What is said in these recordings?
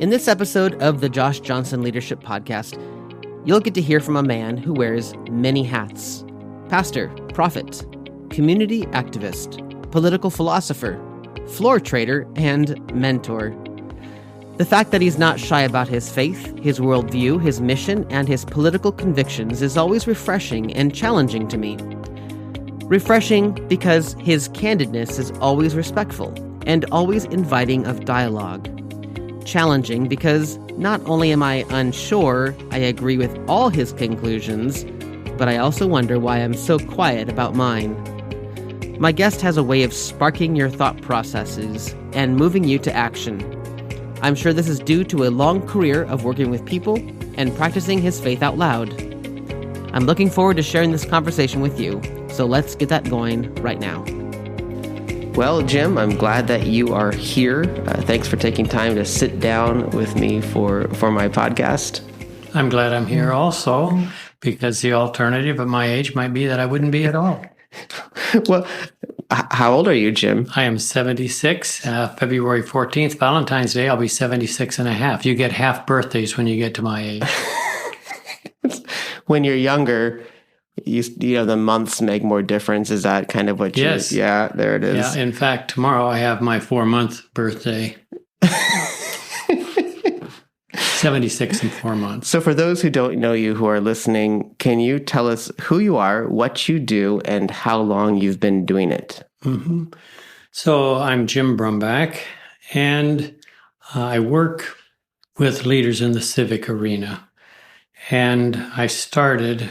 In this episode of the Josh Johnson Leadership Podcast, you'll get to hear from a man who wears many hats: pastor, prophet, community activist, political philosopher, floor trader, and mentor. The fact that he's not shy about his faith, his worldview, his mission, and his political convictions is always refreshing and challenging to me. Refreshing because his candidness is always respectful and always inviting of dialogue. Challenging because not only am I unsure I agree with all his conclusions, but I also wonder why I'm so quiet about mine. My guest has a way of sparking your thought processes and moving you to action. I'm sure this is due to a long career of working with people and practicing his faith out loud. I'm looking forward to sharing this conversation with you, so let's get that going right now. Well, Jim, I'm glad that you are here. Thanks for taking time to sit down with me for my podcast. I'm glad I'm here also, because the alternative at my age might be that I wouldn't be at all. Well, how old are you, Jim? I am 76. February 14th, Valentine's Day, I'll be 76 and a half. You get half birthdays when you get to my age. When you're younger, you know, the months make more difference. Is that kind of what you... Yes. Yeah, there it is. Yeah, in fact, tomorrow I have my 4-month birthday. 76 and 4 months. So for those who don't know you, who are listening, can you tell us who you are, what you do, and how long you've been doing it? Mm-hmm. So I'm Jim Brumbach, and I work with leaders in the civic arena. And I started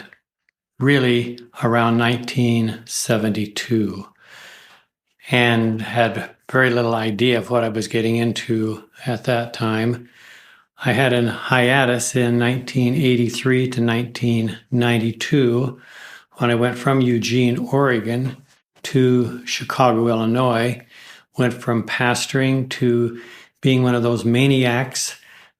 really around 1972 and had very little idea of what I was getting into at that time. I had a hiatus in 1983 to 1992 when I went from Eugene, Oregon to Chicago, Illinois, went from pastoring to being one of those maniacs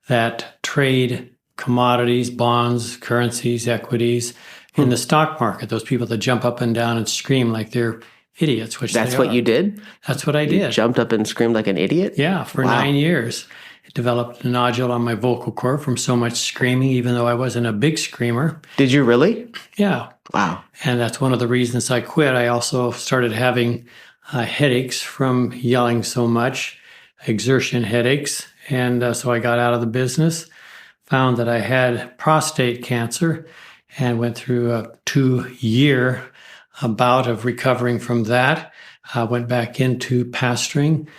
that trade commodities, bonds, currencies, equities in the stock market. Those people that jump up and down and scream like they're idiots, which That's what you did? That's what I did. You jumped up and screamed like an idiot? Yeah, for 9 years. It developed a nodule on my vocal cord from so much screaming, even though I wasn't a big screamer. Did you really? Yeah. Wow. And that's one of the reasons I quit. I also started having headaches from yelling so much, exertion headaches. And so I got out of the business, found that I had prostate cancer, and went through a 2-year bout of recovering from that. Went back into pastoring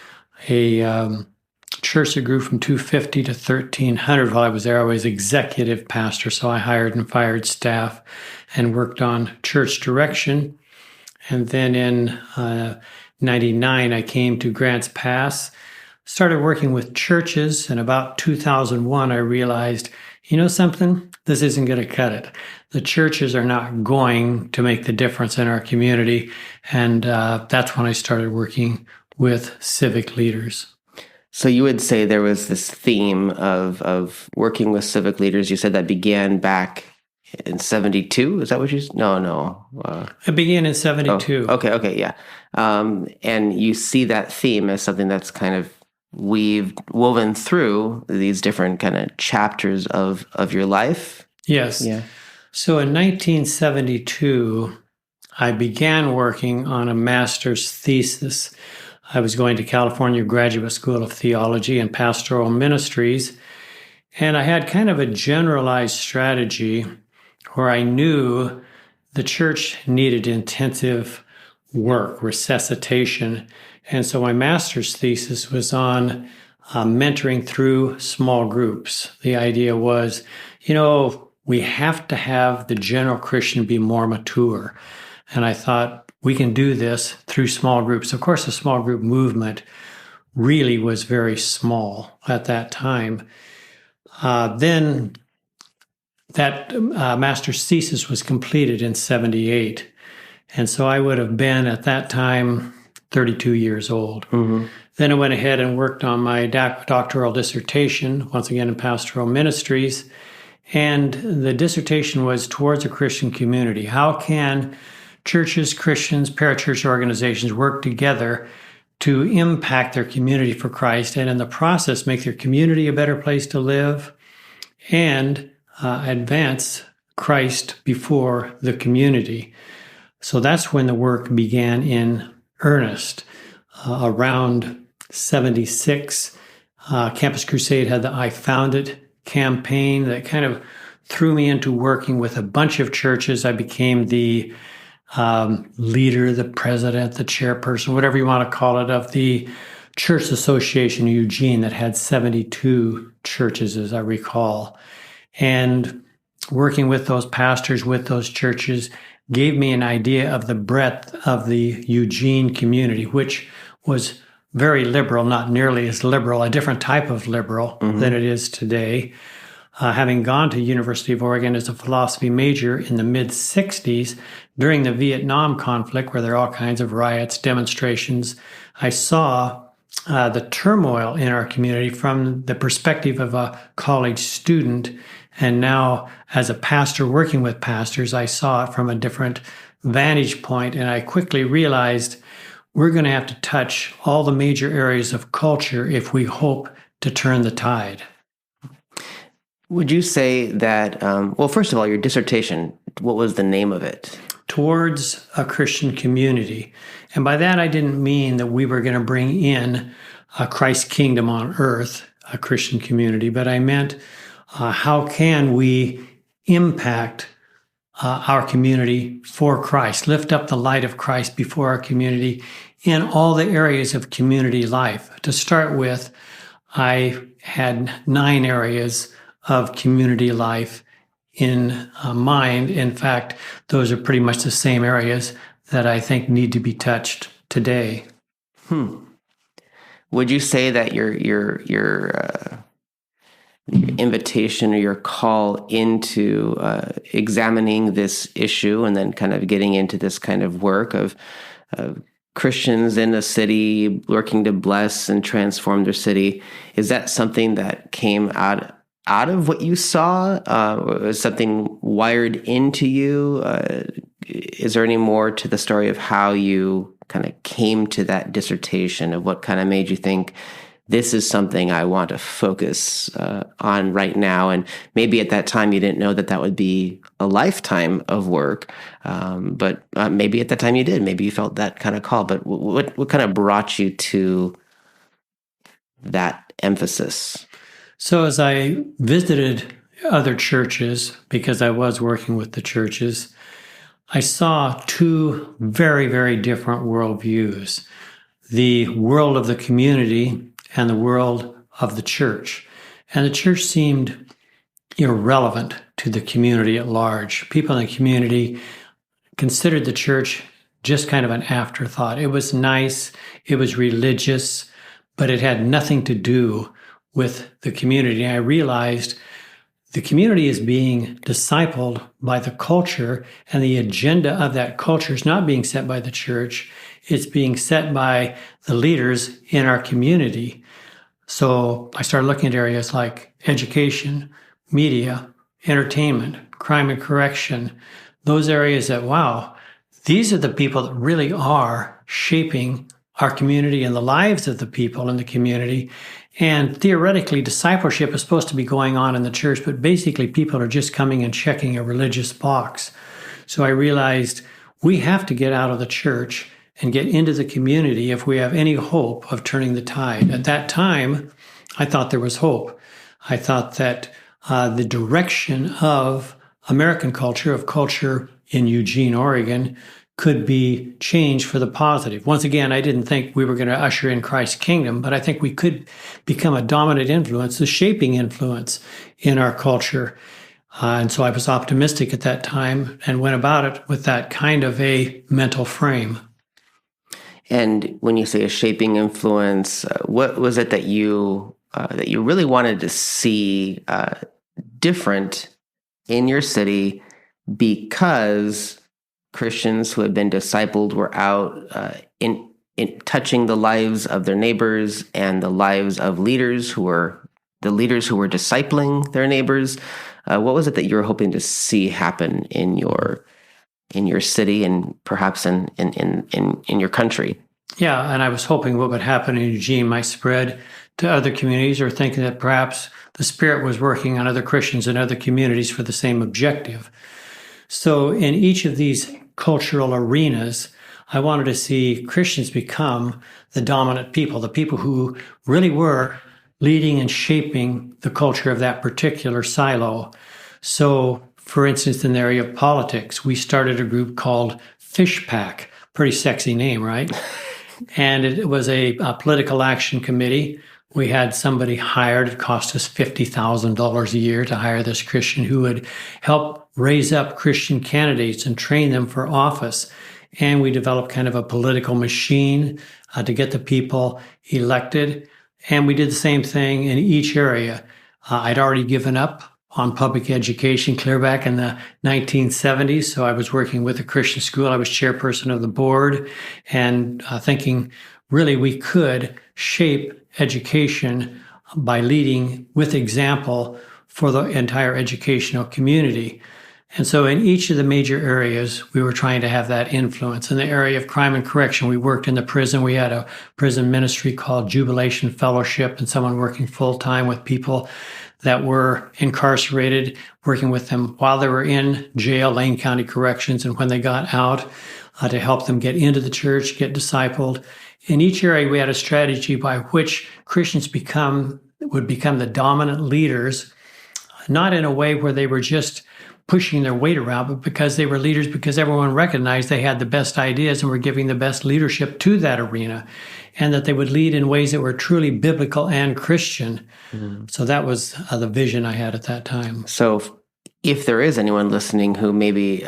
a church that grew from 250 to 1,300. While I was there, I was executive pastor, so I hired and fired staff and worked on church direction. And then in 99, I came to Grants Pass, started working with churches. And about 2001, I realized, you know something? This isn't going to cut it. The churches are not going to make the difference in our community. And that's when I started working with civic leaders. So you would say there was this theme of working with civic leaders. You said that began back in 72. Is that what you said? No. It began in 72. Oh, okay, yeah. And you see that theme as something that's kind of woven through these different kind of chapters of your life? Yes. Yeah. So in 1972, I began working on a master's thesis. I was going to California Graduate School of Theology and Pastoral Ministries, and I had kind of a generalized strategy where I knew the church needed intensive work, resuscitation. And so my master's thesis was on mentoring through small groups. The idea was, we have to have the general Christian be more mature. And I thought we can do this through small groups. Of course, the small group movement really was very small at that time. Then that master's thesis was completed in 78. And so I would have been at that time 32 years old. Mm-hmm. Then I went ahead and worked on my doctoral dissertation, once again in pastoral ministries. And the dissertation was towards a Christian community. How can churches, Christians, parachurch organizations work together to impact their community for Christ, and in the process make their community a better place to live and advance Christ before the community. So that's when the work began in earnest. Around 76, Campus Crusade had the I Found It campaign that kind of threw me into working with a bunch of churches. I became the leader, the president, the chairperson, whatever you want to call it, of the Church Association of Eugene that had 72 churches, as I recall. And working with those pastors, with those churches, gave me an idea of the breadth of the Eugene community, which was very liberal, not nearly as liberal, a different type of liberal than it is today. Having gone to University of Oregon as a philosophy major in the mid-'60s, during the Vietnam conflict, where there are all kinds of riots, demonstrations, I saw the turmoil in our community from the perspective of a college student. And now, as a pastor working with pastors, I saw it from a different vantage point, and I quickly realized we're going to have to touch all the major areas of culture if we hope to turn the tide. Would you say that, well, first of all, your dissertation, what was the name of it? Towards a Christian community. And by that, I didn't mean that we were going to bring in a Christ's kingdom on earth, a Christian community, but I meant how can we impact our community for Christ, lift up the light of Christ before our community in all the areas of community life. To start with, I had 9 areas of community life in mind. In fact, those are pretty much the same areas that I think need to be touched today. Would you say that your invitation or your call into examining this issue and then kind of getting into this kind of work of Christians in a city working to bless and transform their city, is that something that came out of what you saw? Or was something wired into you? Is there any more to the story of how you kind of came to that dissertation, of what kind of made you think this is something I want to focus on right now? And maybe at that time you didn't know that would be a lifetime of work, but maybe at that time you did. Maybe you felt that kind of call. But what kind of brought you to that emphasis? So as I visited other churches, because I was working with the churches, I saw 2 very, very different worldviews: the world of the community and the world of the church. And the church seemed irrelevant to the community at large. People in the community considered the church just kind of an afterthought. It was nice, it was religious, but it had nothing to do with the community. And I realized the community is being discipled by the culture, and the agenda of that culture is not being set by the church. It's being set by the leaders in our community. So I started looking at areas like education, media, entertainment, crime and correction, those areas that, wow, these are the people that really are shaping our community and the lives of the people in the community. And theoretically, discipleship is supposed to be going on in the church, but basically people are just coming and checking a religious box. So I realized we have to get out of the church and get into the community if we have any hope of turning the tide. At that time, I thought there was hope. I thought that the direction of American culture, of culture in Eugene, Oregon, could be changed for the positive. Once again, I didn't think we were going to usher in Christ's kingdom, but I think we could become a dominant influence, a shaping influence in our culture. And so I was optimistic at that time and went about it with that kind of a mental frame. And when you say a shaping influence, what was it that you really wanted to see different in your city because Christians who had been discipled were out in touching the lives of their neighbors and the lives of leaders who were discipling their neighbors? What was it that you were hoping to see happen in your city and perhaps in your country? Yeah, and I was hoping what would happen in Eugene might spread to other communities, or thinking that perhaps the Spirit was working on other Christians in other communities for the same objective. So in each of these cultural arenas, I wanted to see Christians become the dominant people, the people who really were leading and shaping the culture of that particular silo. So, for instance, in the area of politics, we started a group called Fish Pack. Pretty sexy name, right? And it was a political action committee. We had somebody hired. It cost us $50,000 a year to hire this Christian who would help raise up Christian candidates and train them for office. And we developed kind of a political machine to get the people elected. And we did the same thing in each area. I'd already given up on public education clear back in the 1970s. So I was working with a Christian school. I was chairperson of the board and thinking really we could shape education by leading with example for the entire educational community. And so in each of the major areas, we were trying to have that influence. In the area of crime and correction, we worked in the prison. We had a prison ministry called Jubilation Fellowship, and someone working full-time with people that were incarcerated, working with them while they were in jail, Lane County Corrections, and when they got out to help them get into the church, get discipled. In each area, we had a strategy by which Christians would become the dominant leaders, not in a way where they were just pushing their weight around, but because they were leaders, because everyone recognized they had the best ideas and were giving the best leadership to that arena, and that they would lead in ways that were truly biblical and Christian. Mm-hmm. So that was the vision I had at that time. So if there is anyone listening who maybe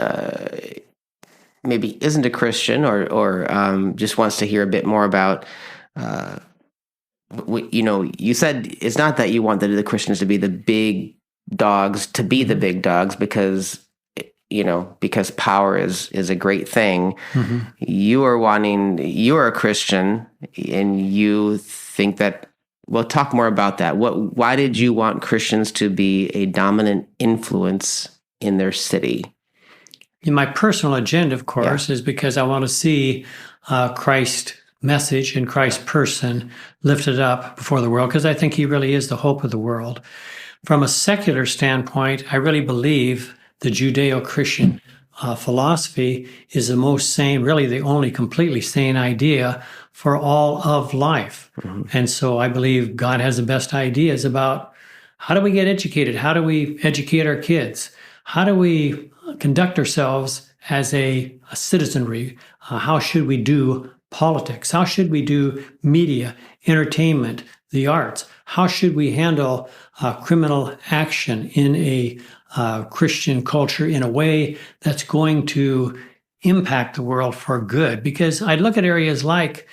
isn't a Christian or just wants to hear a bit more about, you said it's not that you want the Christians to be the big dogs, to be the big dogs, because power is a great thing. Mm-hmm. You are a Christian, and you think that. Well, talk more about that. Why did you want Christians to be a dominant influence in their city? My personal agenda, of course, is because I want to see Christ's message and Christ's person lifted up before the world, because I think he really is the hope of the world. From a secular standpoint, I really believe the Judeo-Christian philosophy is the most sane, really the only completely sane idea for all of life. Mm-hmm. And so I believe God has the best ideas about how do we get educated? How do we educate our kids? How do we conduct ourselves as a citizenry? How should we do politics? How should we do media, entertainment, the arts? How should we handle criminal action in a Christian culture in a way that's going to impact the world for good? Because I'd look at areas like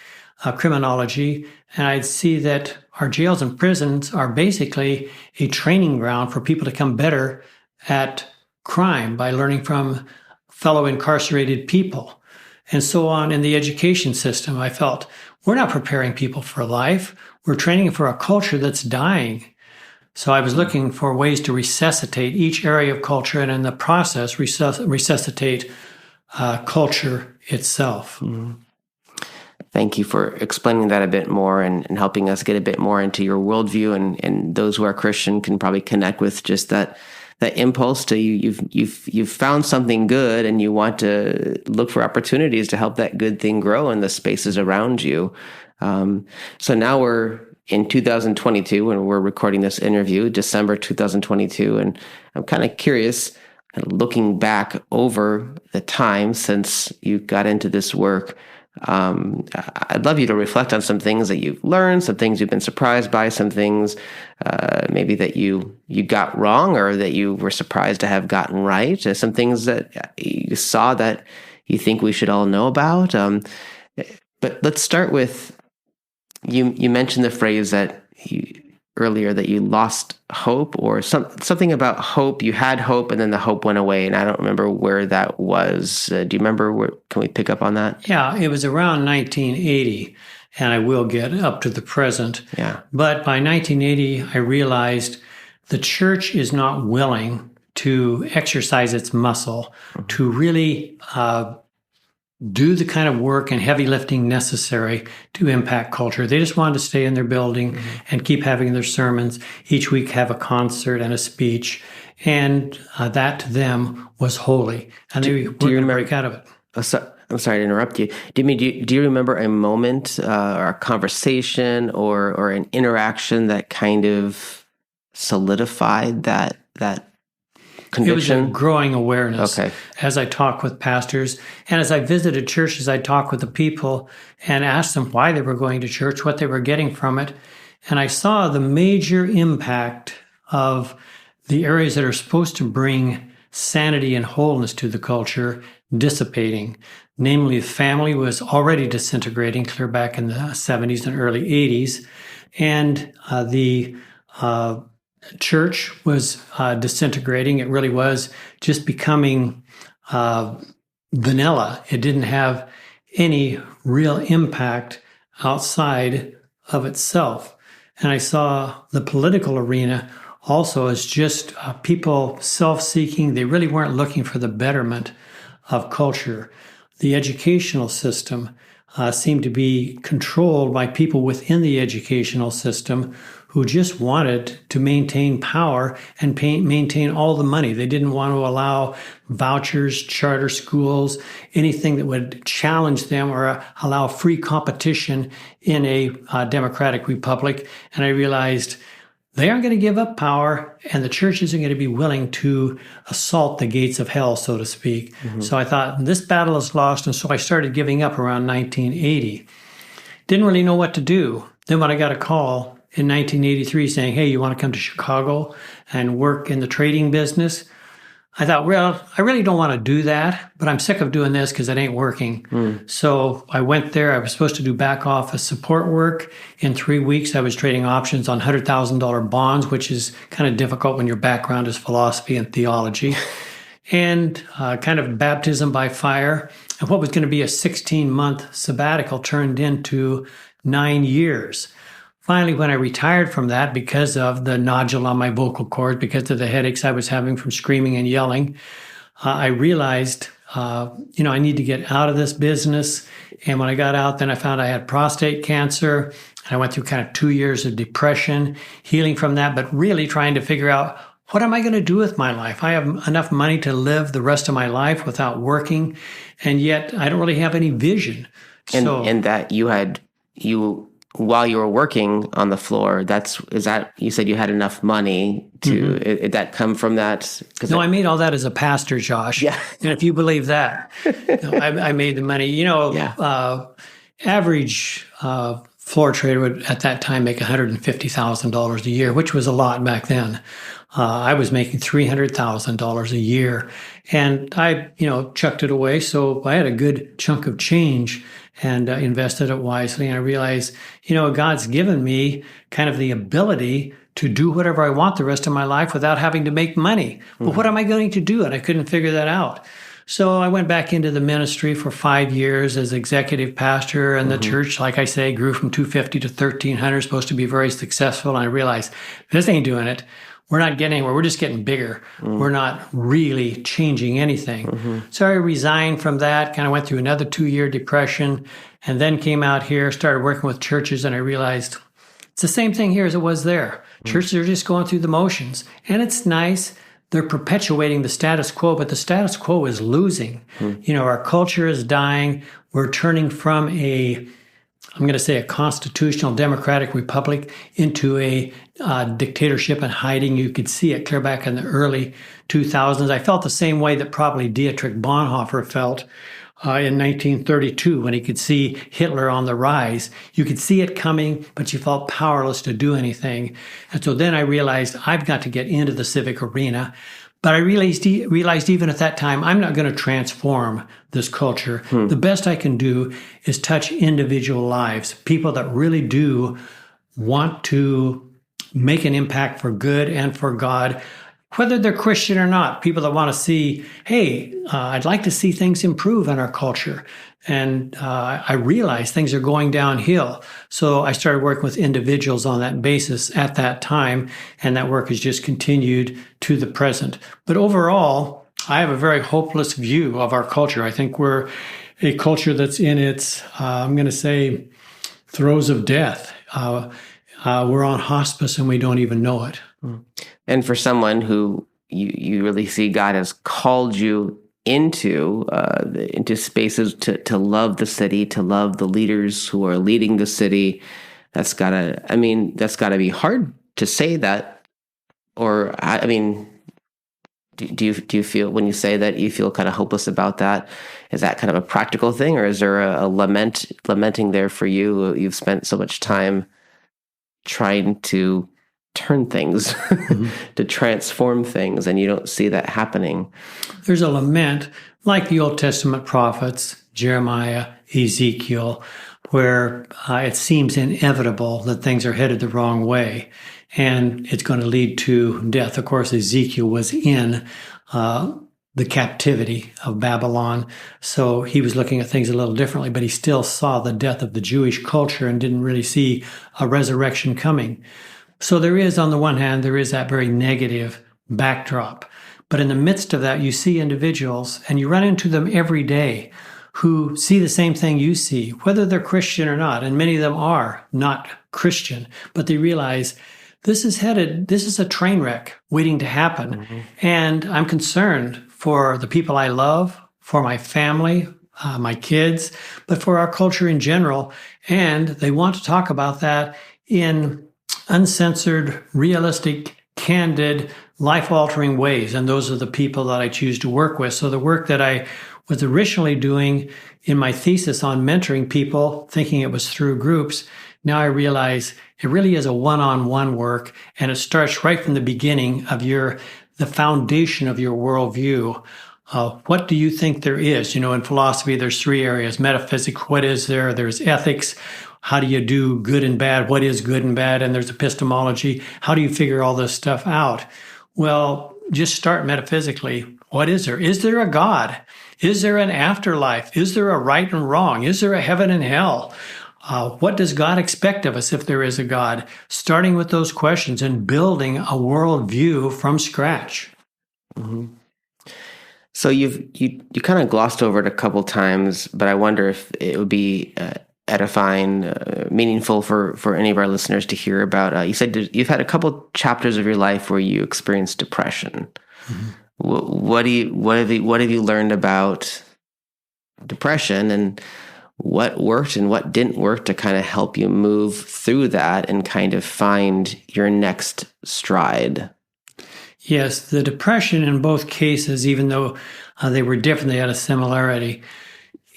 criminology, and I'd see that our jails and prisons are basically a training ground for people to become better at crime by learning from fellow incarcerated people. And so on in the education system, I felt we're not preparing people for life. We're training for a culture that's dying. So I was looking for ways to resuscitate each area of culture, and in the process, resuscitate culture itself. Mm-hmm. Thank you for explaining that a bit more and helping us get a bit more into your worldview, and those who are Christian can probably connect with just that impulse to you've found something good and you want to look for opportunities to help that good thing grow in the spaces around you. So now we're in 2022 when we're recording this interview, December 2022, and I'm kind of curious, looking back over the time since you got into this work. I'd love you to reflect on some things that you've learned, some things you've been surprised by, some things maybe that you got wrong or that you were surprised to have gotten right, some things that you saw that you think we should all know about. But let's start with, you mentioned the phrase that earlier that you lost hope, or something about hope. You had hope and then the hope went away, and I don't remember where that was. Do you remember can we pick up on that? Yeah, it was around 1980, and I will get up to the present. Yeah. But by 1980, I realized the church is not willing to exercise its muscle, mm-hmm. to really do the kind of work and heavy lifting necessary to impact culture. They just wanted to stay in their building and keep having their sermons. Each week have a concert and a speech. And that to them was holy. And they were going to break out of it. I'm sorry to interrupt you. Do you remember a moment or a conversation or an interaction that kind of solidified that conviction? It was a growing awareness. Okay. As I talked with pastors and as I visited churches, I talked with the people and asked them why they were going to church, what they were getting from it. And I saw the major impact of the areas that are supposed to bring sanity and wholeness to the culture dissipating. Namely, the family was already disintegrating clear back in the 70s and early 80s. And the church was disintegrating. It really was just becoming vanilla. It didn't have any real impact outside of itself. And I saw the political arena also as just people self-seeking. They really weren't looking for the betterment of culture. The educational system seemed to be controlled by people within the educational system who just wanted to maintain power and maintain all the money. They didn't want to allow vouchers, charter schools, anything that would challenge them or allow free competition in a democratic republic. And I realized they aren't going to give up power, and the church isn't going to be willing to assault the gates of hell, so to speak. So I thought, this battle is lost, and so I started giving up around 1980. Didn't really know what to do. Then when I got a call in 1983 saying, hey, you want to come to Chicago and work in the trading business? I thought, well, I really don't want to do that, but I'm sick of doing this because it ain't working. So I went there. I was supposed to do back office support work. In 3 weeks, I was trading options on $100,000 bonds, which is kind of difficult when your background is philosophy and theology. And kind of baptism by fire. And what was going to be a 16-month sabbatical turned into 9 years. Finally, when I retired from that because of the nodule on my vocal cord, because of the headaches I was having from screaming and yelling, I realized, I need to get out of this business. And when I got out, then I found I had prostate cancer. And I went through kind of 2 years of depression, healing from that, but really trying to figure out, what am I going to do with my life? I have enough money to live the rest of my life without working, and yet I don't really have any vision. And that while you were working on the floor, you said you had enough money to, did that come from that? No, I made all that as a pastor, Josh. Yeah. And if you believe that, I made the money. Average floor trader would at that time make $150,000 a year, which was a lot back then. I was making $300,000 a year, and I, chucked it away. So I had a good chunk of change and invested it wisely. And I realized, God's given me kind of the ability to do whatever I want the rest of my life without having to make money. But what am I going to do? And I couldn't figure that out. So I went back into the ministry for 5 years as executive pastor, and the church, like I say, grew from 250 to 1,300, supposed to be very successful. And I realized, this ain't doing it. We're not getting anywhere. We're just getting bigger. We're not really changing anything. So I resigned from that, kind of went through another 2-year depression, and then came out here, started working with churches, and I realized it's the same thing here as it was there. Churches are just going through the motions. And it's nice. They're perpetuating the status quo, but the status quo is losing. Our culture is dying. We're turning from a constitutional democratic republic into a dictatorship and hiding. You could see it clear back in the early 2000s. I felt the same way that probably Dietrich Bonhoeffer felt in 1932 when he could see Hitler on the rise. You could see it coming, but you felt powerless to do anything. And so then I realized I've got to get into the civic arena. But I realized even at that time, I'm not going to transform this culture. The best I can do is touch individual lives, people that really do want to make an impact for good and for God, whether they're Christian or not, people that want to see, hey, I'd like to see things improve in our culture. And I realized things are going downhill. So I started working with individuals on that basis at that time, and that work has just continued to the present. But overall, I have a very hopeless view of our culture. I think we're a culture that's in its, I'm going to say, throes of death. We're on hospice and we don't even know it. And for someone who you really see God has called you into spaces to love the city, to love the leaders who are leading the city, that's gotta be hard to say that. Or do you feel, when you say that, you feel kind of hopeless about that? Is that kind of a practical thing, or is there a lamenting there for you? You've spent so much time trying to turn things, to transform things, and you don't see that happening. There's a lament, like the Old Testament prophets, Jeremiah, Ezekiel, where it seems inevitable that things are headed the wrong way, and it's going to lead to death. Of course, Ezekiel was in the captivity of Babylon, so he was looking at things a little differently, but he still saw the death of the Jewish culture and didn't really see a resurrection coming. So there is, on the one hand, there is that very negative backdrop. But in the midst of that, you see individuals, and you run into them every day, who see the same thing you see, whether they're Christian or not. And many of them are not Christian, but they realize this is a train wreck waiting to happen. Mm-hmm. And I'm concerned for the people I love, for my family, my kids, but for our culture in general. And they want to talk about that in uncensored, realistic, candid, life-altering ways. And those are the people that I choose to work with. So the work that I was originally doing in my thesis on mentoring people, thinking it was through groups, now I realize it really is a one-on-one work, and it starts right from the beginning of the foundation of your worldview. What do you think there is? In philosophy, there's three areas: metaphysics, what is there? There's ethics. How do you do good and bad? What is good and bad? And there's epistemology. How do you figure all this stuff out? Well, just start metaphysically. What is there? Is there a God? Is there an afterlife? Is there a right and wrong? Is there a heaven and hell? What does God expect of us if there is a God? Starting with those questions and building a worldview from scratch. Mm-hmm. So you kind of glossed over it a couple times, but I wonder if it would be edifying, meaningful for any of our listeners to hear about. You said you've had a couple chapters of your life where you experienced depression. Mm-hmm. What have you learned about depression, and what worked and what didn't work to kind of help you move through that and kind of find your next stride? Yes, the depression in both cases, even though they were different, they had a similarity.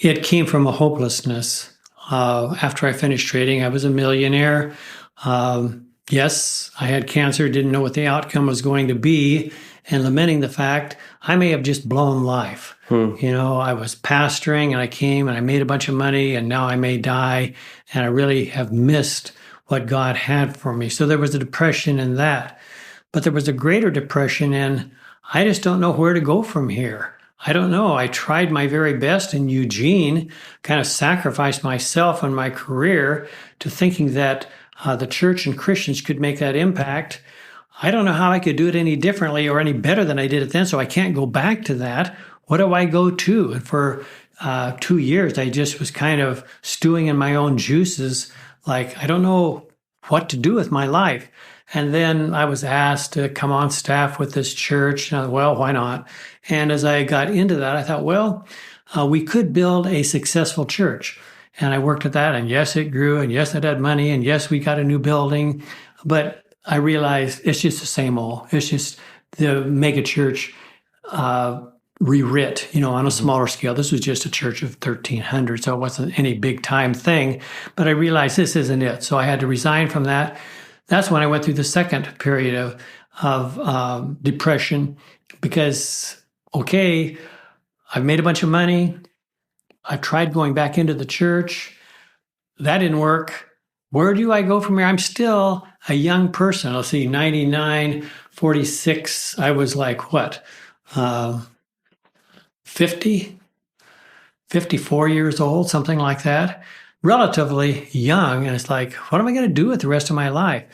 It came from a hopelessness. After I finished trading, I was a millionaire. Yes, I had cancer, didn't know what the outcome was going to be, and lamenting the fact I may have just blown life. I was pastoring, and I came and I made a bunch of money, and now I may die, and I really have missed what God had for me. So there was a depression in that. But there was a greater depression in, I just don't know where to go from here. I don't know. I tried my very best in Eugene, kind of sacrificed myself and my career to thinking that the church and Christians could make that impact. I don't know how I could do it any differently or any better than I did it then, so I can't go back to that. What do I go to? And for 2 years, I just was kind of stewing in my own juices, like, I don't know what to do with my life. And then I was asked to come on staff with this church. And I thought, well, why not? And as I got into that, I thought, well, we could build a successful church. And I worked at that. And yes, it grew. And yes, it had money. And yes, we got a new building. But I realized it's just the same old. It's just the mega church rewrit, on a smaller scale. This was just a church of 1,300, so it wasn't any big time thing. But I realized this isn't it. So I had to resign from that. That's when I went through the second period of depression, because, okay, I've made a bunch of money. I've tried going back into the church. That didn't work. Where do I go from here? I'm still a young person. Let's see, 99, 46. I was like, what, 50, 54 years old, something like that. Relatively young, and it's like, what am I going to do with the rest of my life?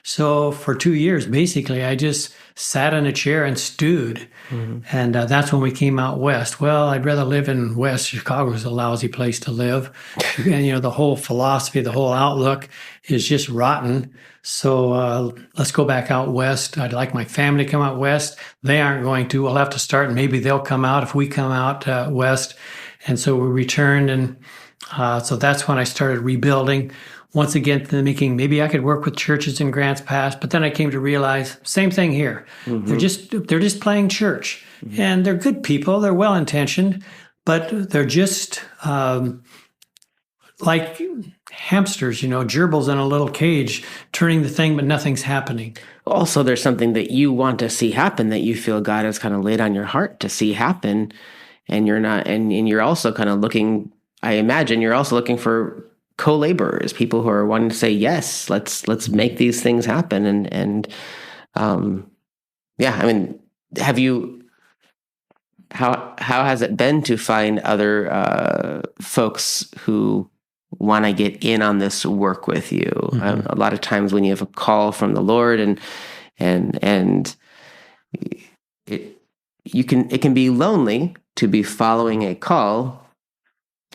So for 2 years, basically, I just sat in a chair and stewed. Mm-hmm. And that's when we came out west. Well, I'd rather live in West. Chicago is a lousy place to live. And, the whole philosophy, the whole outlook is just rotten. So let's go back out west. I'd like my family to come out west. They aren't going to. We'll have to start, and maybe they'll come out if we come out west. And so we returned. And so that's when I started rebuilding. Once again, thinking maybe I could work with churches in Grants Pass, but then I came to realize same thing here. Mm-hmm. They're just playing church, mm-hmm. and they're good people. They're well intentioned, but they're just like hamsters, gerbils in a little cage, turning the thing, but nothing's happening. Also, there's something that you want to see happen that you feel God has kind of laid on your heart to see happen, and you're not, and you're also kind of looking. I imagine you're also looking for co-laborers, people who are wanting to say, yes, let's make these things happen. And how has it been to find other folks who want to get in on this work with you? Mm-hmm. A lot of times when you have a call from the Lord and it can be lonely to be following a call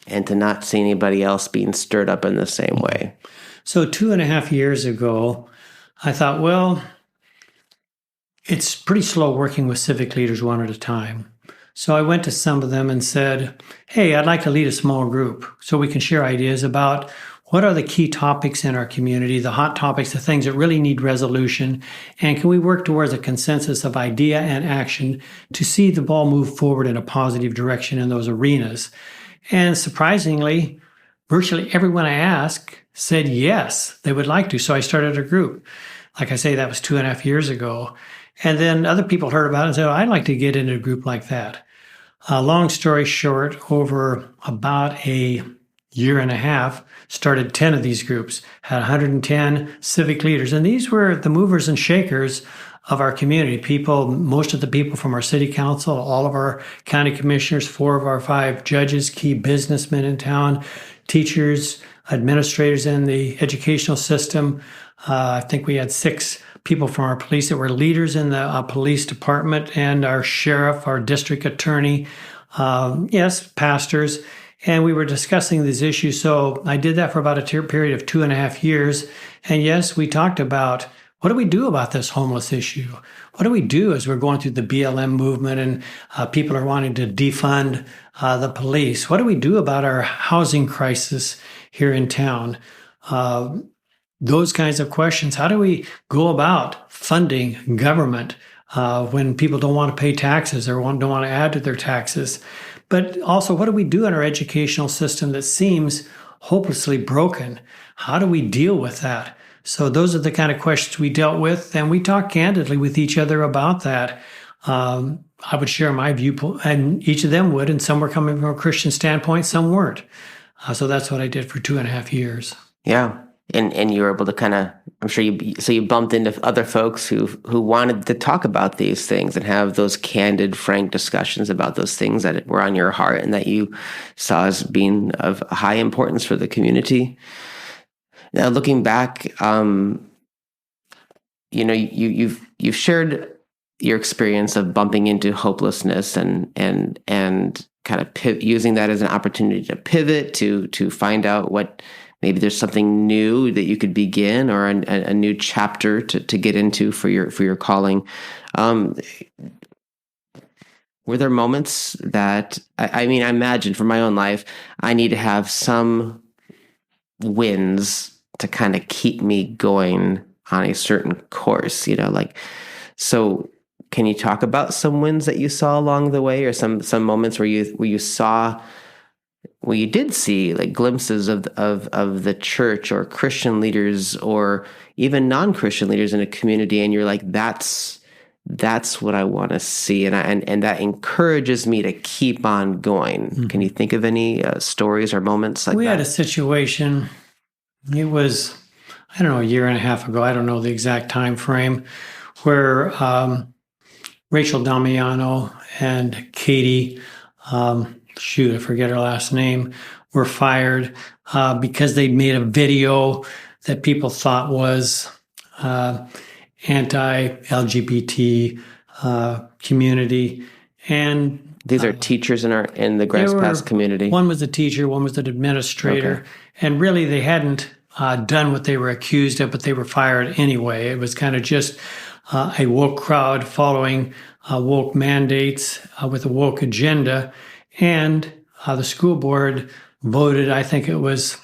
and to not see anybody else being stirred up in the same way. So 2.5 years ago, I thought, well, it's pretty slow working with civic leaders one at a time. So I went to some of them and said, hey, I'd like to lead a small group so we can share ideas about what are the key topics in our community, the hot topics, the things that really need resolution, and can we work towards a consensus of idea and action to see the ball move forward in a positive direction in those arenas. And surprisingly, virtually everyone I asked said yes, they would like to. So I started a group. Like I say, that was 2.5 years ago. And then other people heard about it and said, I'd like to get into a group like that. Long story short, over about a year and a half, started 10 of these groups, had 110 civic leaders. And these were the movers and shakers of our community. People, most of the people from our city council, all of our county commissioners, 4 of our 5 judges, key businessmen in town, teachers, administrators in the educational system. I think we had 6 people from our police that were leaders in the police department, and our sheriff, our district attorney, pastors. And we were discussing these issues. So I did that for about a period of 2.5 years. And yes, we talked about, what do we do about this homeless issue? What do we do as we're going through the BLM movement and people are wanting to defund the police? What do we do about our housing crisis here in town? Those kinds of questions. How do we go about funding government when people don't want to pay taxes or don't want to add to their taxes? But also, what do we do in our educational system that seems hopelessly broken? How do we deal with that? So those are the kind of questions we dealt with, and we talked candidly with each other about that. I would share my viewpoint, and each of them would, and some were coming from a Christian standpoint, some weren't. So that's what I did for 2.5 years. Yeah. And you were able to kind of, I'm sure you bumped into other folks who wanted to talk about these things and have those candid, frank discussions about those things that were on your heart and that you saw as being of high importance for the community. Now, looking back, you've shared your experience of bumping into hopelessness and kind of using that as an opportunity to pivot, to find out what maybe there's something new that you could begin or a new chapter to get into for your calling. Were there moments that I imagine for my own life, I need to have some wins to kind of keep me going on a certain course, so can you talk about some wins that you saw along the way, or some moments where you saw, where you did see like glimpses of the church or Christian leaders or even non-Christian leaders in a community, and you're like, that's what I want to see, and that encourages me to keep on going. Mm-hmm. Can you think of any stories or moments like that? We had a situation. It was, a year and a half ago. I don't know the exact time frame, where Rachel Damiano and Katie, I forget her last name, were fired because they made a video that people thought was anti-LGBT community. And these are teachers in the Grants Pass community. One was a teacher, one was an administrator. Okay. And really they hadn't done what they were accused of, but they were fired anyway. It was kind of just a woke crowd following woke mandates with a woke agenda. And the school board voted, I think it was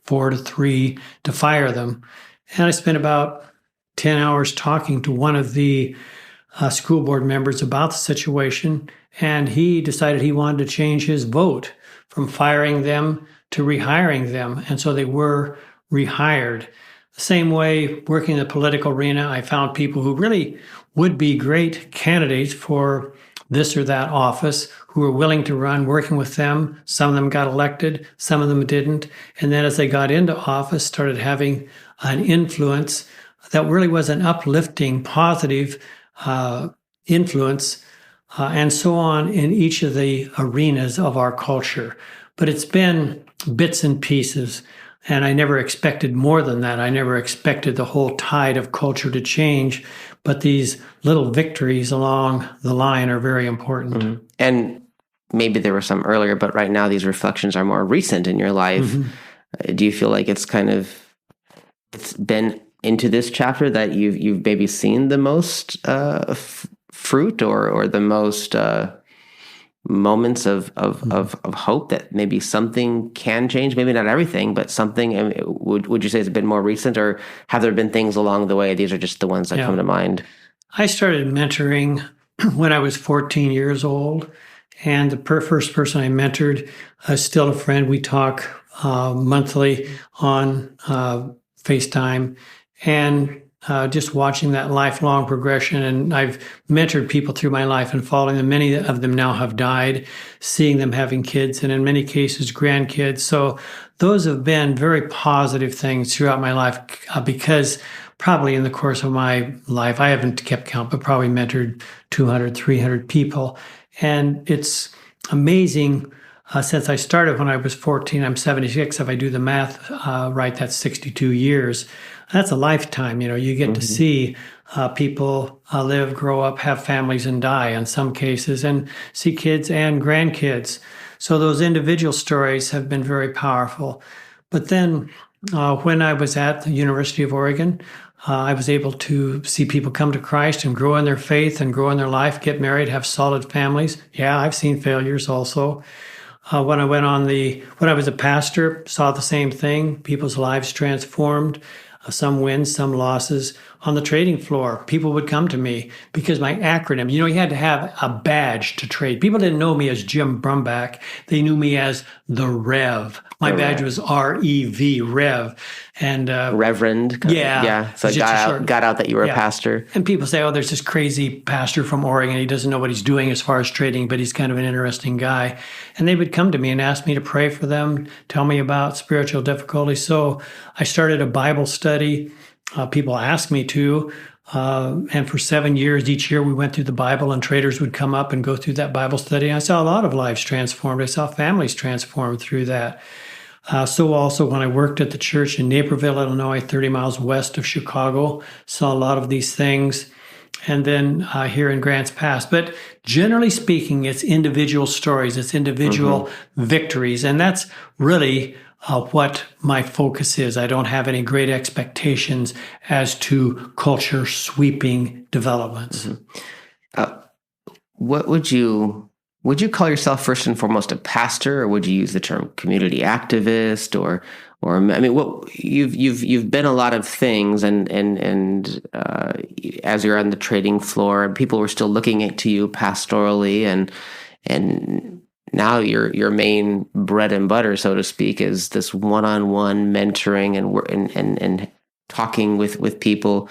4-3, to fire them. And I spent about 10 hours talking to one of the school board members about the situation. And he decided he wanted to change his vote from firing them to rehiring them. And so they were rehired. The same way, working in the political arena, I found people who really would be great candidates for this or that office, who were willing to run, working with them. Some of them got elected, some of them didn't. And then as they got into office, started having an influence that really was an uplifting, positive influence, and so on in each of the arenas of our culture. But it's been bits and pieces. And I never expected more than that. I never expected the whole tide of culture to change. But these little victories along the line are very important. Mm-hmm. And maybe there were some earlier, but right now these reflections are more recent in your life. Mm-hmm. Do you feel like it's been into this chapter that you've maybe seen the most fruit or the most moments of hope that maybe something can change? Maybe not everything, but something. I mean, would you say it's a bit more recent, or have there been things along the way? These are just the ones that come to mind. I started mentoring when I was 14 years old, and the first person I mentored is still a friend. We talk monthly on FaceTime, and just watching that lifelong progression. And I've mentored people through my life and following them. Many of them now have died, seeing them having kids, and in many cases, grandkids. So those have been very positive things throughout my life because probably in the course of my life, I haven't kept count, but probably mentored 200, 300 people. And it's amazing. Since I started when I was 14, I'm 76. If I do the math right, that's 62 years. That's a lifetime. You get to see people live, grow up, have families, and die in some cases, and see kids and grandkids. So those individual stories have been very powerful. But then when I was at the University of Oregon, I was able to see people come to Christ and grow in their faith and grow in their life, get married, have solid families. Yeah, I've seen failures also. When I was a pastor, saw the same thing. People's lives transformed. Some wins, some losses. On the trading floor, people would come to me because my acronym, you had to have a badge to trade. People didn't know me as Jim Brumbach. They knew me as the Rev. My badge was REV, Rev. And Reverend. Yeah. So it got out that you were a pastor. And people say, there's this crazy pastor from Oregon. He doesn't know what he's doing as far as trading, but he's kind of an interesting guy. And they would come to me and ask me to pray for them, tell me about spiritual difficulties. So I started a Bible study. People asked me to. And for 7 years, each year we went through the Bible, and traders would come up and go through that Bible study. I saw a lot of lives transformed. I saw families transformed through that. So also when I worked at the church in Naperville, Illinois, 30 miles west of Chicago, saw a lot of these things. And then here in Grants Pass. But generally speaking, it's individual stories. It's individual victories. And that's really what my focus is. I don't have any great expectations as to culture sweeping developments. What would you call yourself first and foremost a pastor, or would you use the term community activist, or I mean, what you've been a lot of things, and as you're on the trading floor, people were still looking to you pastorally, and now your main bread and butter, so to speak, is this one-on-one mentoring and talking with people.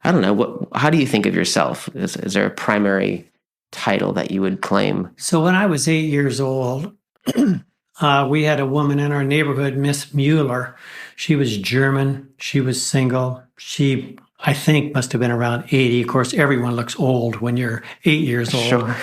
I don't know. How do you think of yourself? Is there a primary title that you would claim? So when I was 8 years old, we had a woman in our neighborhood, Miss Mueller. She was German. She was single. She, I think, must have been around 80. Of course, everyone looks old when you're 8 years old. Sure.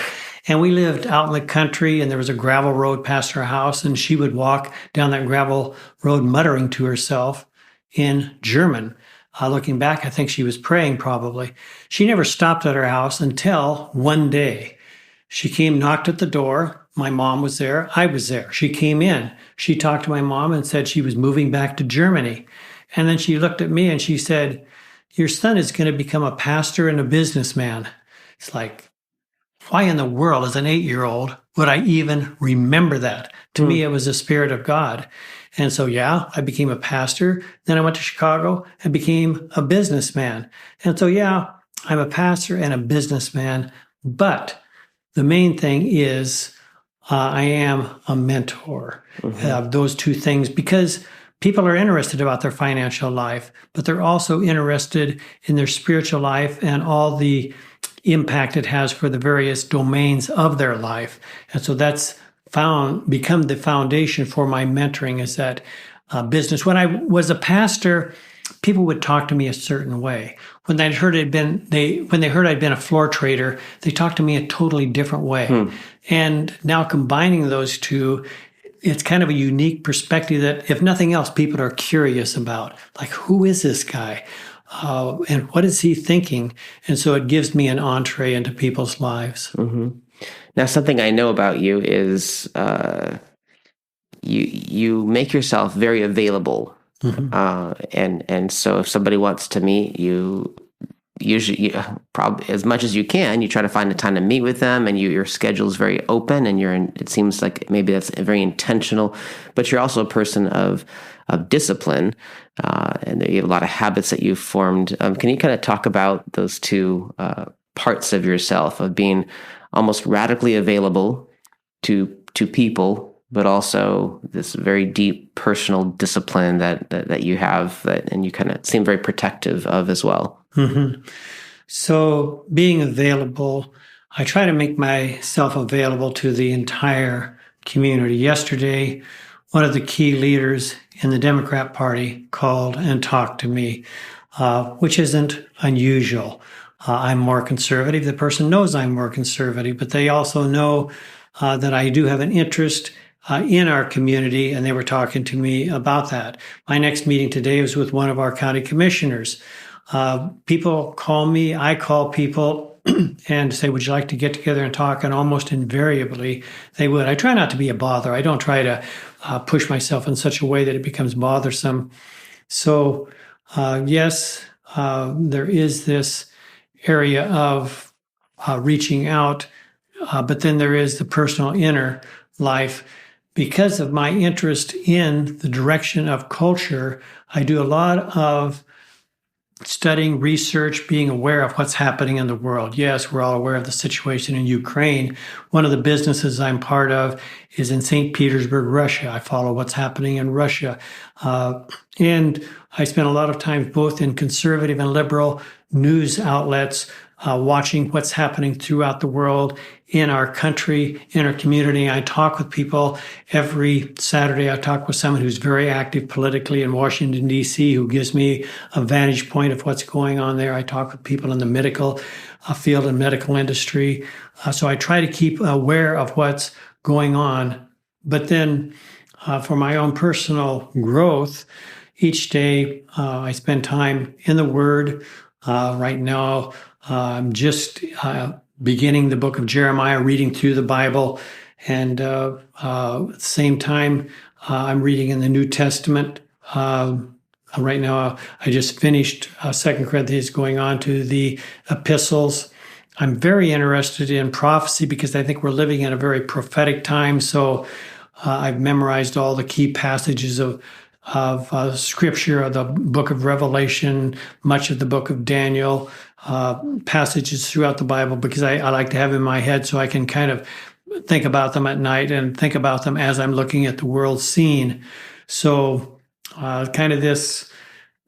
And we lived out in the country, and there was a gravel road past her house, and she would walk down that gravel road muttering to herself in German. Looking back, I think she was praying probably. She never stopped at her house until one day. She came, knocked at the door. My mom was there. I was there. She came in. She talked to my mom and said she was moving back to Germany. And then she looked at me and she said, "Your son is going to become a pastor and a businessman." It's like, why in the world, as an 8-year-old, would I even remember that? To me, it was the Spirit of God. And so, yeah, I became a pastor. Then I went to Chicago and became a businessman. And so, yeah, I'm a pastor and a businessman. But the main thing is I am a mentor. Those two things, because people are interested about their financial life, but they're also interested in their spiritual life and all the impact it has for the various domains of their life. And so that's become the foundation for my mentoring, is that business. When I was a pastor, people would talk to me a certain way. When they heard I'd been a floor trader, they talked to me a totally different way. And now combining those two, it's kind of a unique perspective that, if nothing else, people are curious about. Like, who is this guy? And what is he thinking? And so it gives me an entree into people's lives. Now, something I know about you is you make yourself very available. And so if somebody wants to meet you, usually probably as much as you can, you try to find a time to meet with them, and your schedule is very open, and it seems like maybe that's very intentional, but you're also a person of discipline, and you have a lot of habits that you've formed. Can you kind of talk about those two parts of yourself, of being almost radically available to people, but also this very deep personal discipline that you have, and you kind of seem very protective of as well? So being available, I try to make myself available to the entire community. Yesterday, one of the key leaders in the Democrat Party called and talked to me, which isn't unusual. I'm more conservative. The person knows I'm more conservative, but they also know that I do have an interest in our community, and they were talking to me about that. My next meeting today was with one of our county commissioners. People call me, I call people and say, "Would you like to get together and talk?" And almost invariably they would. I try not to be a bother. I don't try to push myself in such a way that it becomes bothersome. So yes, there is this area of reaching out, but then there is the personal inner life. Because of my interest in the direction of culture, I do a lot of studying, research, being aware of what's happening in the world. Yes, we're all aware of the situation in Ukraine. One of the businesses I'm part of is in St. Petersburg, Russia. I follow what's happening in Russia. And I spend a lot of time both in conservative and liberal news outlets, watching what's happening throughout the world, in our country, in our community. I talk with people every Saturday. I talk with someone who's very active politically in Washington, D.C., who gives me a vantage point of what's going on there. I talk with people in the medical field and medical industry. So I try to keep aware of what's going on. But then for my own personal growth, each day I spend time in the Word. Right now, I'm just beginning the book of Jeremiah, reading through the Bible. And at the same time, I'm reading in the New Testament. Right now, I just finished 2 Corinthians, going on to the epistles. I'm very interested in prophecy because I think we're living in a very prophetic time. So I've memorized all the key passages of Scripture, of the book of Revelation, much of the book of Daniel, passages throughout the Bible, because I like to have in my head so I can kind of think about them at night and think about them as I'm looking at the world scene. So kind of this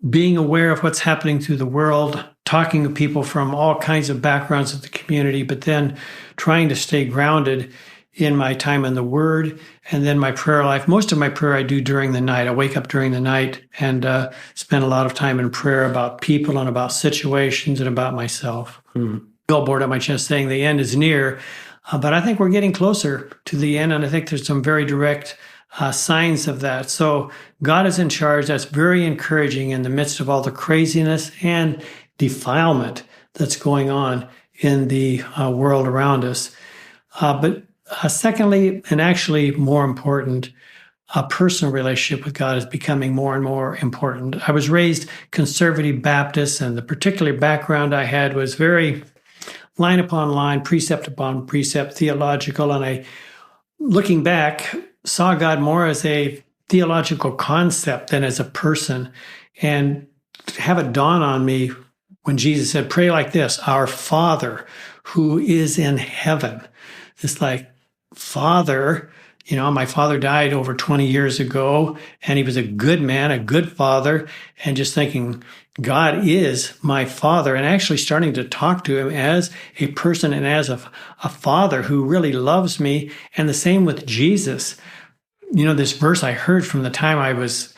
being aware of what's happening through the world, talking to people from all kinds of backgrounds of the community, but then trying to stay grounded in my time in the Word, and then my prayer life. Most of my prayer I do during the night. I wake up during the night and spend a lot of time in prayer about people and about situations and about myself. Billboard on my chest saying the end is near, but I think we're getting closer to the end, and I think there's some very direct signs of that. So God is in charge. That's very encouraging in the midst of all the craziness and defilement that's going on in the world around us. But secondly, and actually more important, a personal relationship with God is becoming more and more important. I was raised conservative Baptist, and the particular background I had was very line upon line, precept upon precept, theological. And I, looking back, saw God more as a theological concept than as a person. And to have it dawn on me when Jesus said, pray like this, our Father who is in heaven. It's like, Father, my father died over 20 years ago, and he was a good man, a good father, and just thinking, God is my Father, and actually starting to talk to him as a person and as a father who really loves me. And the same with Jesus. This verse I heard from the time I was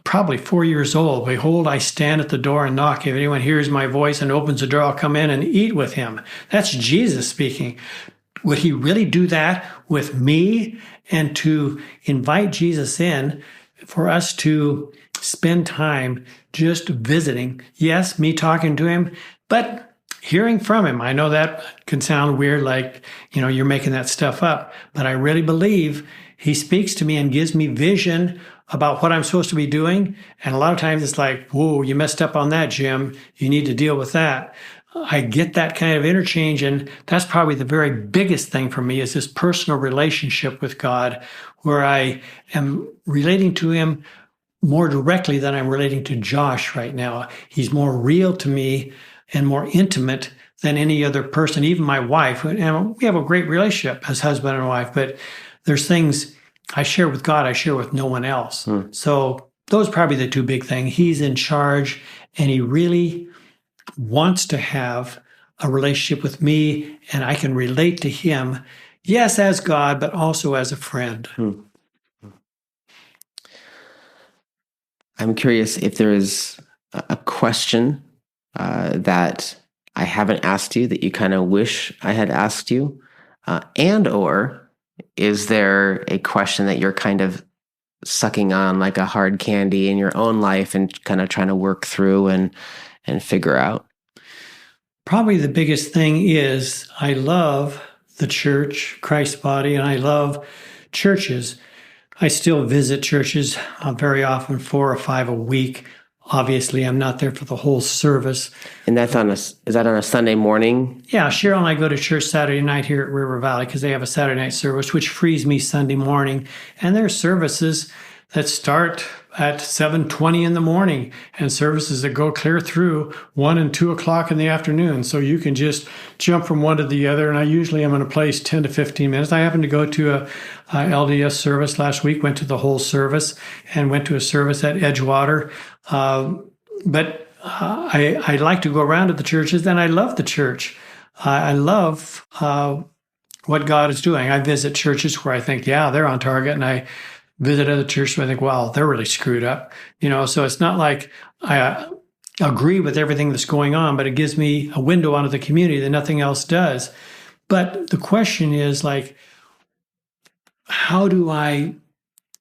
probably 4 years old. Behold, I stand at the door and knock. If anyone hears my voice and opens the door, I'll come in and eat with him. That's Jesus speaking. Would he really do that with me? And to invite Jesus in for us to spend time just visiting. Yes, me talking to him, but hearing from him. I know that can sound weird, like, you're making that stuff up, but I really believe he speaks to me and gives me vision about what I'm supposed to be doing. And a lot of times it's like, whoa, you messed up on that, Jim. You need to deal with that. I get that kind of interchange, and that's probably the very biggest thing for me is this personal relationship with God, where I am relating to him more directly than I'm relating to Josh right now. He's more real to me and more intimate than any other person, even my wife. And we have a great relationship as husband and wife, but there's things I share with God, I share with no one else. So those are probably the two big things. He's in charge, and he really wants to have a relationship with me, and I can relate to him, yes, as God, but also as a friend. I'm curious if there is a question that I haven't asked you that you kind of wish I had asked you, or is there a question that you're kind of sucking on like a hard candy in your own life and kind of trying to work through and figure out? Probably the biggest thing is I love the church, Christ's body, and I love churches. I still visit churches very often, 4 or 5 a week. Obviously, I'm not there for the whole service. And that's is that on a Sunday morning? Yeah, Cheryl and I go to church Saturday night here at River Valley because they have a Saturday night service, which frees me Sunday morning. And there are services that start at 7:20 in the morning and services that go clear through 1 and 2 o'clock in the afternoon. So you can just jump from one to the other. And I usually am in a place 10 to 15 minutes. I happened to go to a LDS service last week, went to the whole service, and went to a service at Edgewater. But I like to go around to the churches, and I love the church. I love what God is doing. I visit churches where I think, yeah, they're on target, and I visit other churches where I think, wow, they're really screwed up. So it's not like I agree with everything that's going on, but it gives me a window onto the community that nothing else does. But the question is, like, how do I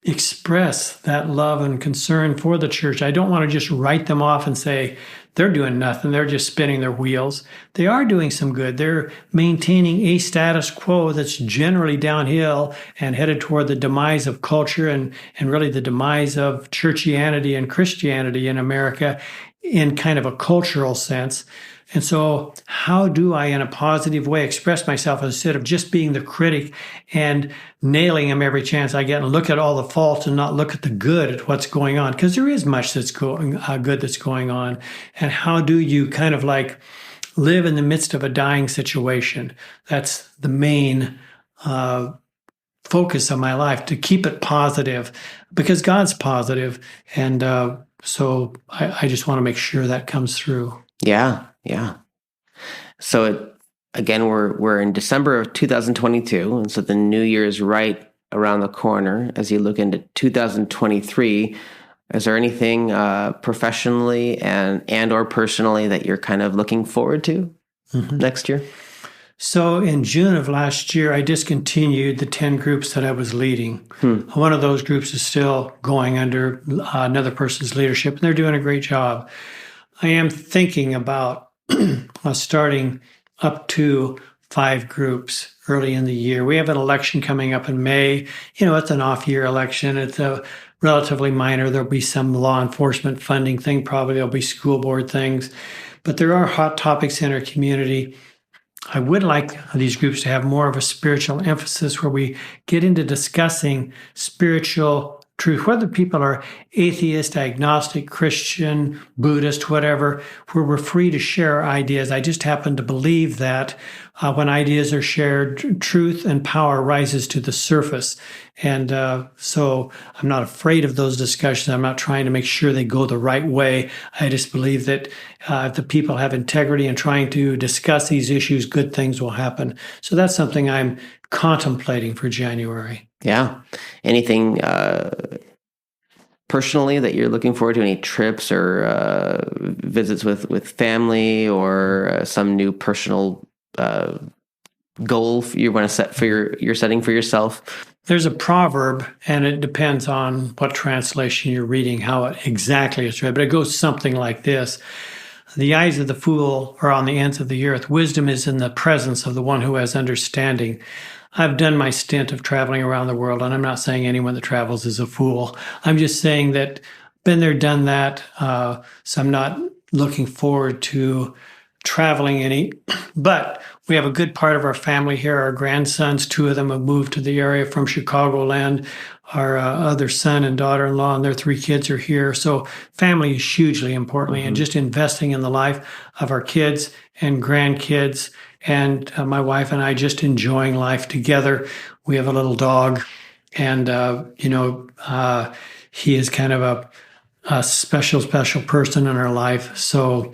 express that love and concern for the church? I don't want to just write them off and say, they're doing nothing. They're just spinning their wheels. They are doing some good. They're maintaining a status quo that's generally downhill and headed toward the demise of culture and really the demise of churchianity and Christianity in America in kind of a cultural sense. And so how do I, in a positive way, express myself instead of just being the critic and nailing them every chance I get and look at all the faults and not look at the good at what's going on? Because there is much that's good that's going on. And how do you kind of like live in the midst of a dying situation? That's the main focus of my life, to keep it positive, because God's positive. And so I just want to make sure that comes through. Yeah. So again, we're in December of 2022, and so the new year is right around the corner. As you look into 2023, is there anything professionally and or personally that you're kind of looking forward to next year? So in June of last year, I discontinued the 10 groups that I was leading. One of those groups is still going under another person's leadership, and they're doing a great job. I am thinking about starting up to 5 groups early in the year. We have an election coming up in May. It's an off-year election. It's a relatively minor. There'll be some law enforcement funding thing. Probably there'll be school board things. But there are hot topics in our community. I would like these groups to have more of a spiritual emphasis where we get into discussing spiritual truth, whether people are atheist, agnostic, Christian, Buddhist, whatever, where we're free to share ideas. I just happen to believe that when ideas are shared, truth and power rises to the surface. And so I'm not afraid of those discussions. I'm not trying to make sure they go the right way. I just believe that if the people have integrity in trying to discuss these issues, good things will happen. So that's something I'm contemplating for January. Yeah. Anything personally that you're looking forward to? Any trips or visits with family or some new personal goal you want to set for you're setting for yourself? There's a proverb, and it depends on what translation you're reading, how exactly it's read, but it goes something like this. The eyes of the fool are on the ends of the earth. Wisdom is in the presence of the one who has understanding. I've done my stint of traveling around the world, and I'm not saying anyone that travels is a fool. I'm just saying that been there, done that. So I'm not looking forward to traveling any, but we have a good part of our family here. Our grandsons, 2 of them have moved to the area from Chicagoland. Our other son and daughter-in-law and their 3 kids are here. So family is hugely important, and just investing in the life of our kids and grandkids, and my wife and I just enjoying life together. We have a little dog, and he is kind of a special person in our life. So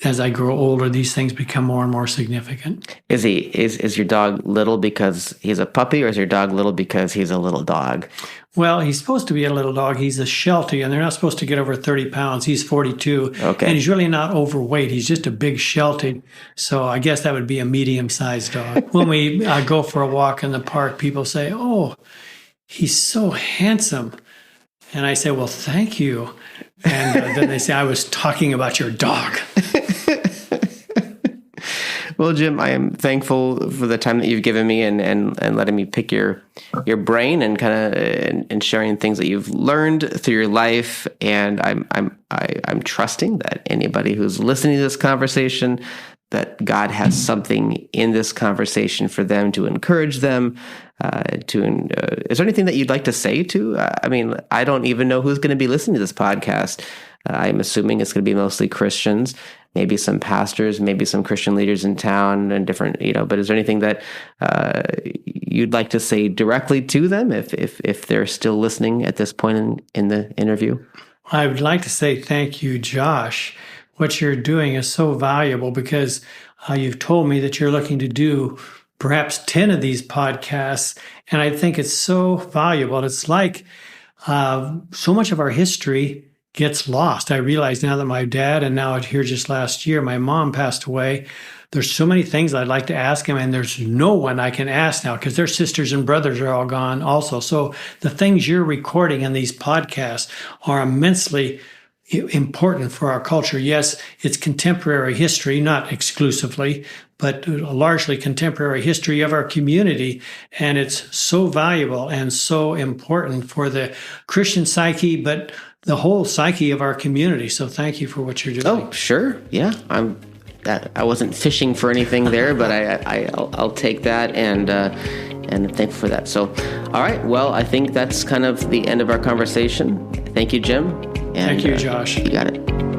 as I grow older, these things become more and more significant. Is your dog little because he's a puppy, or is your dog little because he's a little dog? Well, he's supposed to be a little dog. He's a Sheltie, and they're not supposed to get over 30 pounds. He's 42, okay. And he's really not overweight. He's just a big Sheltie. So I guess that would be a medium-sized dog. When we go for a walk in the park, people say, "Oh, he's so handsome." And I say, "Well, thank you." And then they say, "I was talking about your dog." Well, Jim, I am thankful for the time that you've given me and letting me pick your brain and kind of and sharing things that you've learned through your life. And I'm trusting that anybody who's listening to this conversation, that God has something in this conversation for them to encourage them. Is there anything that you'd like to say to? I don't even know who's going to be listening to this podcast. I'm assuming it's going to be mostly Christians, maybe some pastors, maybe some Christian leaders in town and different, but is there anything that you'd like to say directly to them if they're still listening at this point in the interview? I would like to say thank you, Josh. What you're doing is so valuable because you've told me that you're looking to do perhaps 10 of these podcasts, and I think it's so valuable. It's like so much of our history gets lost. I realize now that my dad, and now here just last year, my mom passed away. There's so many things I'd like to ask him, and there's no one I can ask now because their sisters and brothers are all gone also. So the things you're recording in these podcasts are immensely important for our culture. Yes, it's contemporary history, not exclusively, but largely contemporary history of our community. And it's so valuable and so important for the Christian psyche, but the whole psyche of our community. So thank you for what you're doing. Oh, sure. Yeah. I wasn't fishing for anything there, but I'll take that and thankful for that. So, all right. Well, I think that's kind of the end of our conversation. Thank you, Jim. Thank you, Josh. You got it.